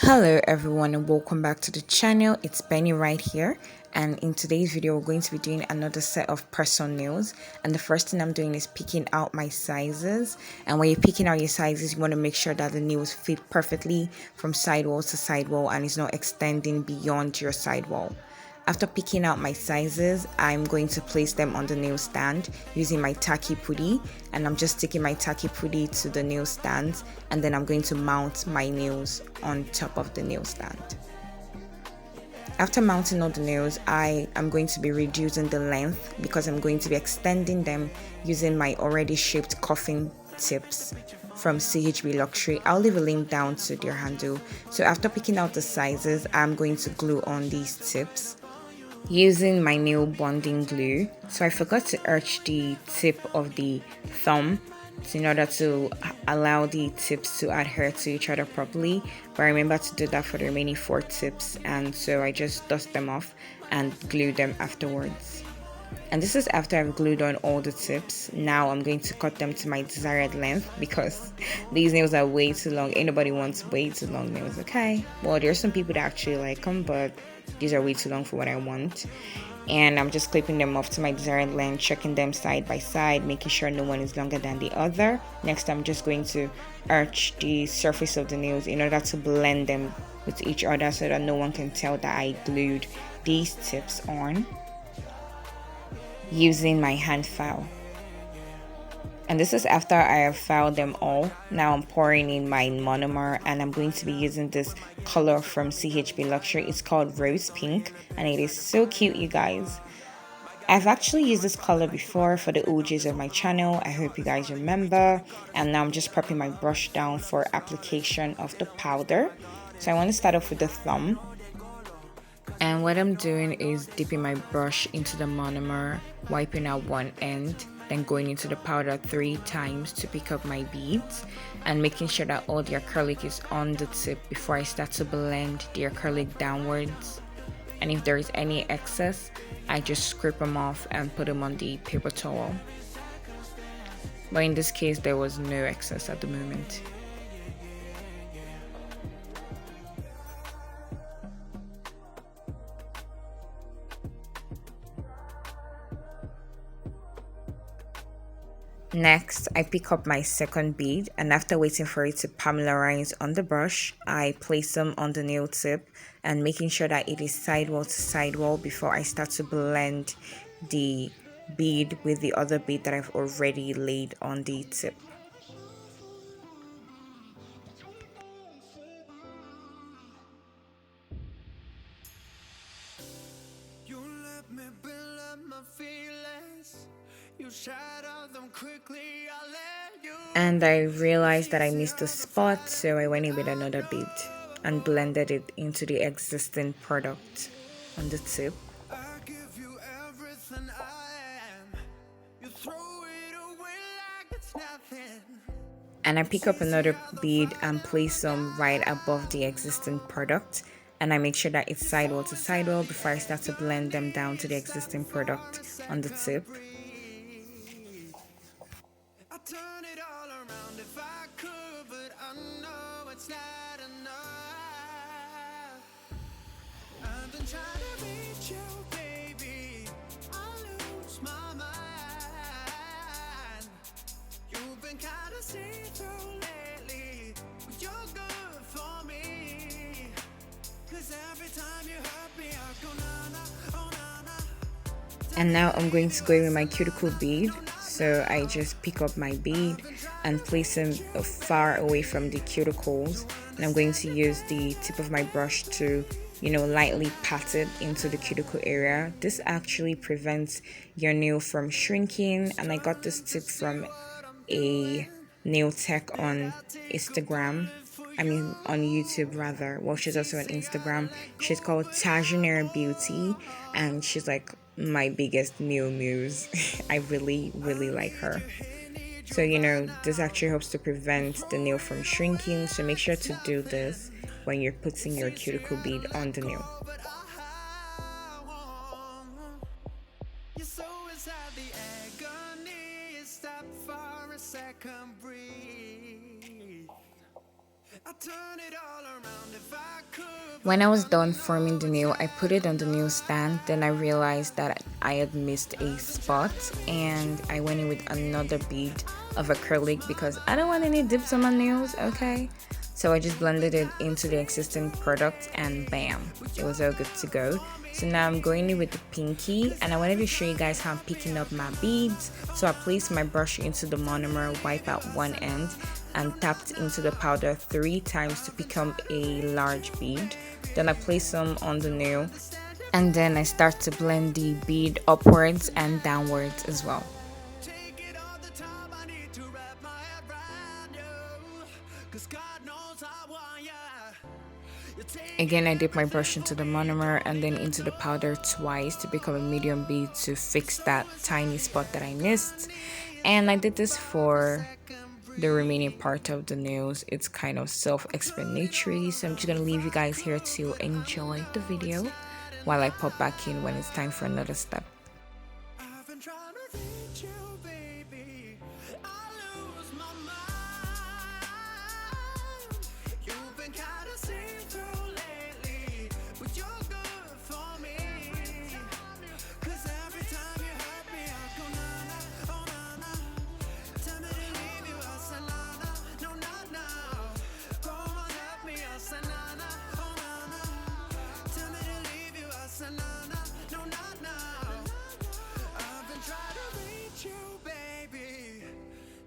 Hello everyone and welcome back to the channel. It's Benny right here, and in today's video we're going to be doing another set of person nails. And the first thing I'm doing is picking out my sizes, and when you're picking out your sizes you want to make sure that the nails fit perfectly from sidewall to sidewall and it's not extending beyond your sidewall. After picking out my sizes, I'm going to place them on the nail stand using my tacky putty, and I'm just sticking my tacky putty to the nail stand, and then I'm going to mount my nails on top of the nail stand. After mounting all the nails, I am going to be reducing the length because I'm going to be extending them using my already shaped coffin tips from CHB Luxury. I'll leave a link down to their handle. So after picking out the sizes, I'm going to glue on these tips using my nail bonding glue. So I forgot to arch the tip of the thumb in order to allow the tips to adhere to each other properly, but I remember to do that for the remaining 4 tips, and so I just dust them off and glue them afterwards. And this is after I've glued on all the tips. Now I'm going to cut them to my desired length because these nails are way too long. Anybody wants way too long nails, okay? Well, there's some people that actually like them, but these are way too long for what I want. And I'm just clipping them off to my desired length, checking them side by side, making sure no one is longer than the other. Next, I'm just going to arch the surface of the nails in order to blend them with each other so that no one can tell that I glued these tips on using my hand file. And this is after I have filed them all. Now I'm pouring in my monomer, and I'm going to be using this color from CHB Luxury. It's called Rose Pink, and it is so cute, you guys. I've actually used this color before for the OGs of my channel. I hope you guys remember. And now I'm just prepping my brush down for application of the powder. So I want to start off with the thumb. And what I'm doing is dipping my brush into the monomer, wiping out one end, then going into the powder 3 times to pick up my beads, and making sure that all the acrylic is on the tip before I start to blend the acrylic downwards. And if there is any excess, I just scrape them off and put them on the paper towel. But in this case, there was no excess at the moment. Next, I pick up my second bead, and after waiting for it to polarize on the brush, I place them on the nail tip and making sure that it is sidewall to sidewall before I start to blend the bead with the other bead that I've already laid on the tip. And I realized that I missed a spot, so I went in with another bead and blended it into the existing product on the tip. And I pick up another bead and place them right above the existing product, and I make sure that it's sidewall to sidewall before I start to blend them down to the existing product on the tip. And now I'm going to go in with my cuticle bead. So I just pick up my bead and place them far away from the cuticles, and I'm going to use the tip of my brush to lightly pat it into the cuticle area. This actually prevents your nail from shrinking, and I got this tip from a nail tech on on YouTube rather. Well, she's also on Instagram. She's called Tajiner Beauty, and she's like my biggest nail muse. I really like her. So this actually helps to prevent the nail from shrinking, so make sure to do this when you're putting your cuticle bead on the nail. When I was done forming the nail, I put it on the nail stand. Then I realized that I had missed a spot, and I went in with another bead of acrylic because I don't want any dips on my nails, okay? So I just blended it into the existing product and bam, it was all good to go. So now I'm going in with the pinky, and I wanted to show you guys how I'm picking up my beads. So I placed my brush into the monomer, wipe out one end, and tapped into the powder 3 times to become a large bead. Then I place some on the nail, and then I start to blend the bead upwards and downwards as well. Again, I dip my brush into the monomer and then into the powder twice to become a medium bead to fix that tiny spot that I missed. And I did this for the remaining part of the nails. It's kind of self-explanatory, so I'm just gonna leave you guys here to enjoy the video while I pop back in when it's time for another step.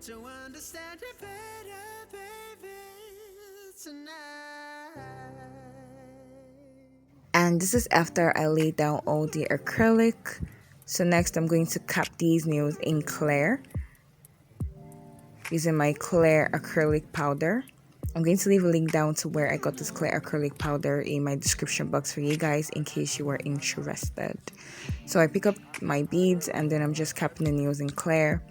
To understand you better, baby, tonight. And this is after I laid down all the acrylic. So next I'm going to cap these nails in clear using my clear acrylic powder. I'm going to leave a link down to where I got this clear acrylic powder in my description box for you guys in case you were interested. So I pick up my beads and then I'm just capping the nails in clear.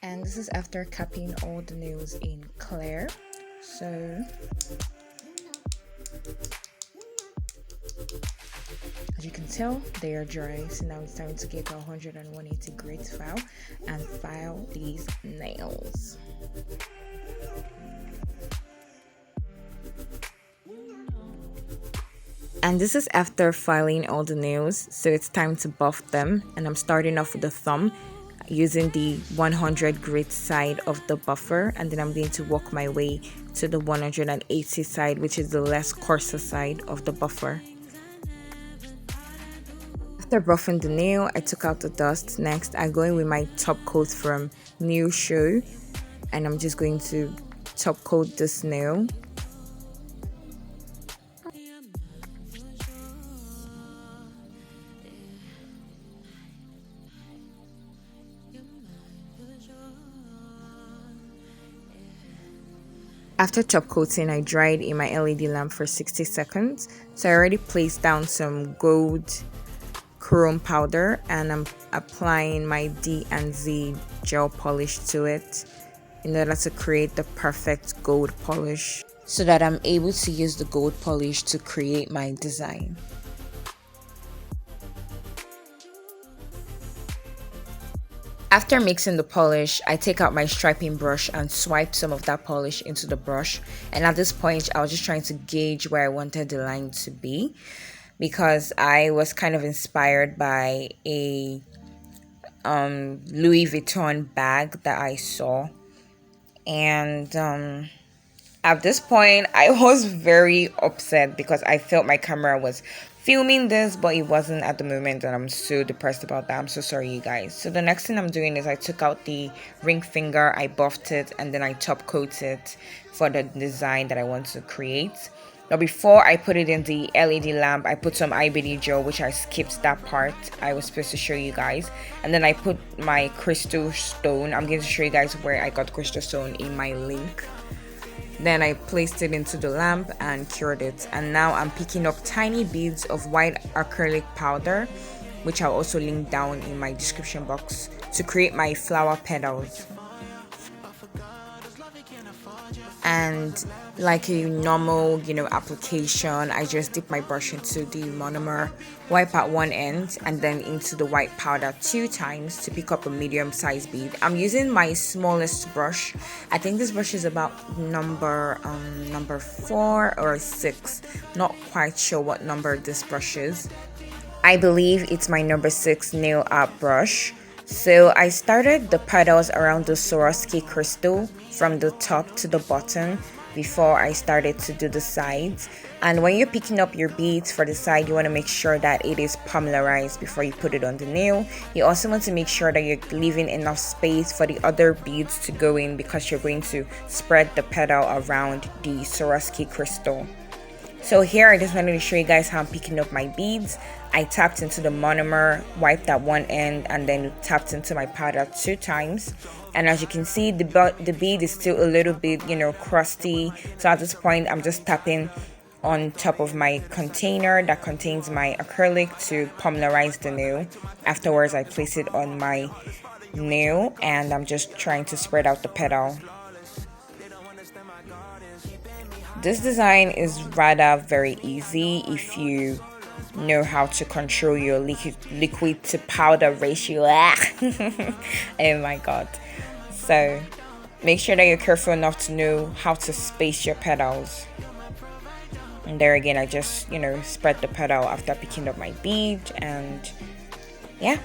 And this is after capping all the nails in clear. So as you can tell, they are dry. So now it's time to get a 180 grit file and file these nails. And this is after filing all the nails, so it's time to buff them. And I'm starting off with the thumb using the 100 grit side of the buffer, and then I'm going to work my way to the 180 side, which is the less coarser side of the buffer. After buffing the nail, I took out the dust. Next, I go in with my top coat from New Show, and I'm just going to top coat this nail. After top coating, I dried in my LED lamp for 60 seconds. So I already placed down some gold chrome powder and I'm applying my D and Z gel polish to it in order to create the perfect gold polish so that I'm able to use the gold polish to create my design. After mixing the polish, I take out my striping brush and swipe some of that polish into the brush. And at this point, I was just trying to gauge where I wanted the line to be because I was kind of inspired by a Louis Vuitton bag that I saw. And at this point, I was very upset because I felt my camera was filming this, but it wasn't at the moment, and I'm so depressed about that. I'm so sorry, you guys. So the next thing I'm doing is I took out the ring finger, I buffed it, and then I top coated it for the design that I want to create. Now before I put it in the LED lamp, I put some IBD gel, which I skipped that part I was supposed to show you guys. And then I put my crystal stone. I'm going to show you guys where I got crystal stone in my link. Then I placed it into the lamp and cured it. And now I'm picking up tiny beads of white acrylic powder, which I'll also link down in my description box, to create my flower petals. And like a normal, application, I just dip my brush into the monomer, wipe out one end, and then into the white powder 2 times to pick up a medium-sized bead. I'm using my smallest brush. I think this brush is about number 4 or 6. Not quite sure what number this brush is. I believe it's my number 6 nail art brush. So I started the petals around the Swarovski crystal from the top to the bottom before I started to do the sides. And when you're picking up your beads for the side, you want to make sure that it is polymerized before you put it on the nail. You also want to make sure that you're leaving enough space for the other beads to go in, because you're going to spread the petal around the Swarovski crystal. So here I just wanted to show you guys how I'm picking up my beads. I tapped into the monomer, wiped at one end, and then tapped into my powder 2 times. And as you can see, the bead is still a little bit, crusty. So at this point, I'm just tapping on top of my container that contains my acrylic to polymerize the nail. Afterwards, I place it on my nail, and I'm just trying to spread out the petal. This design is rather very easy if you know how to control your liquid to powder ratio. Oh my god. So make sure that you're careful enough to know how to space your petals. And there again, I just spread the petal after picking up my bead, and yeah.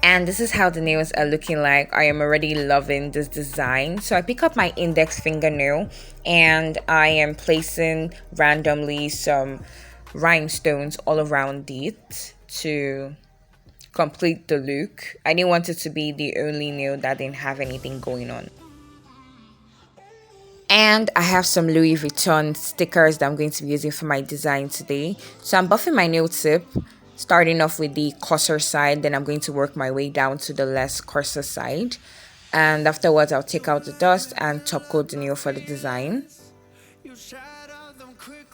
And this is how the nails are looking like. I am already loving this design. So I pick up my index fingernail and I am placing randomly some rhinestones all around it to complete the look. I didn't want it to be the only nail that didn't have anything going on. And I have some Louis Vuitton stickers that I'm going to be using for my design today. So I'm buffing my nail tip, starting off with the coarser side, then I'm going to work my way down to the less coarser side. And afterwards, I'll take out the dust and top coat the nail for the design.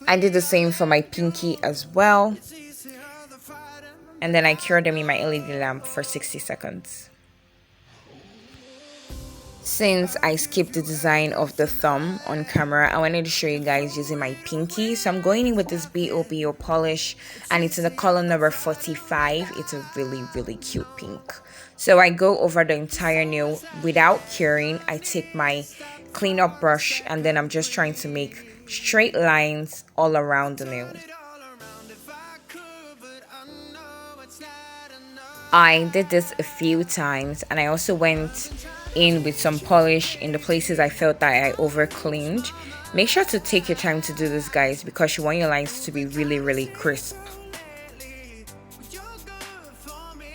I did the same for my pinky as well. And then I cured them in my LED lamp for 60 seconds. Since I skipped the design of the thumb on camera, I wanted to show you guys using my pinky. So I'm going in with this BOBO polish, and it's in the color number 45. It's a really, really cute pink. So I go over the entire nail without curing. I take my cleanup brush, and then I'm just trying to make straight lines all around the nail. I did this a few times, and I also went in with some polish in the places I felt that I over cleaned. Make sure to take your time to do this, guys, because you want your lines to be really, really crisp.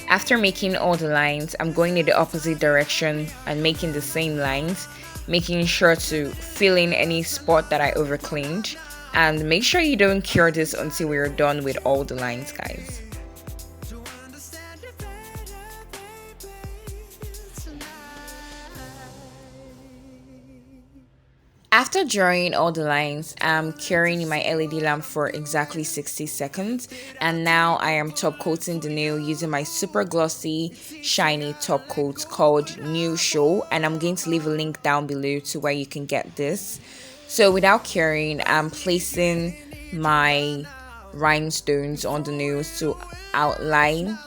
After making all the lines, I'm going in the opposite direction and making the same lines, making sure to fill in any spot that I over cleaned. And make sure you don't cure this until we're done with all the lines, guys. After drawing all the lines, I'm curing in my LED lamp for exactly 60 seconds, and now I am top coating the nail using my super glossy shiny top coat called New Show, and I'm going to leave a link down below to where you can get this. So without curing, I'm placing my rhinestones on the nails to outline,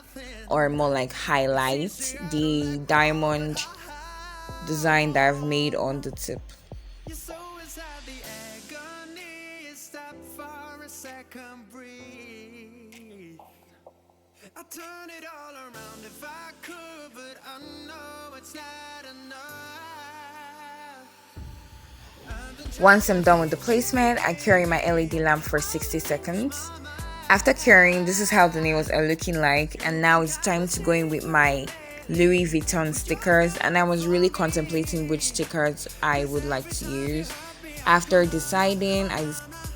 or more like highlight, the diamond design that I've made on the tip. I turn it all around if I could, but I know it's not enough. Once I'm done with the placement, I cure my LED lamp for 60 seconds. After curing, this is how the nails are looking like, and now it's time to go in with my Louis Vuitton stickers, and I was really contemplating which stickers I would like to use. After deciding, I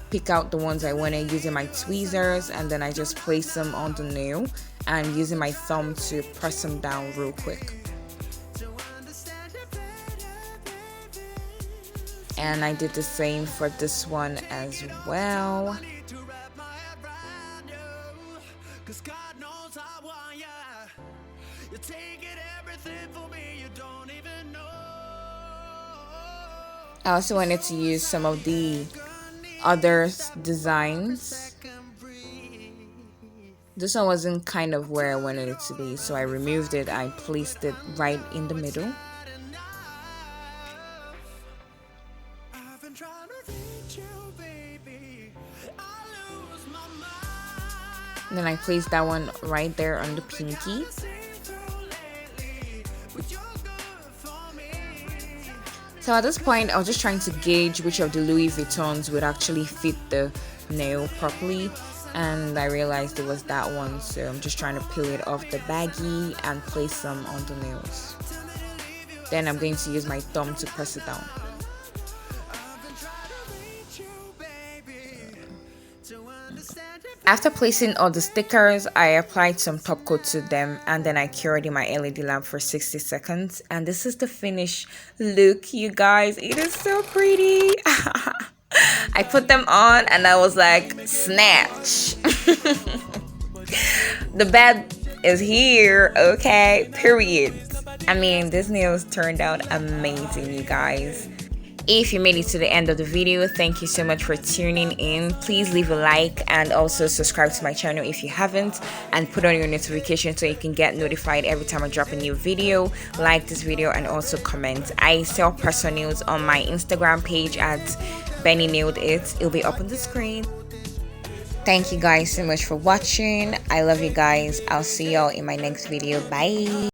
pick out the ones I wanted using my tweezers, and then I just place them on the nail and using my thumb to press them down real quick. And I did the same for this one as well. You're taking everything for me, you don't even know. I also wanted to use some of the other designs. This one wasn't kind of where I wanted it to be, so I removed it. I placed it right in the middle. And then I placed that one right there on the pinky. So at this point, I was just trying to gauge which of the Louis Vuittons would actually fit the nail properly, and I realized it was that one. So I'm just trying to peel it off the baggie and place some on the nails. Then I'm going to use my thumb to press it down. After placing all the stickers, I applied some top coat to them, and then I cured in my LED lamp for 60 seconds. And this is the finished look, you guys. It is so pretty. I put them on and I was like, snatch. The bed is here, okay? Period. I mean, these nails turned out amazing, you guys. If you made it to the end of the video, thank you so much for tuning in. Please leave a like and also subscribe to my channel if you haven't, and put on your notification so you can get notified every time I drop a new video. Like this video and also comment. I sell personal nails on my Instagram page at Benny Nailed It. It'll be up on the screen. Thank you guys so much for watching. I love you guys. I'll see y'all in my next video. Bye.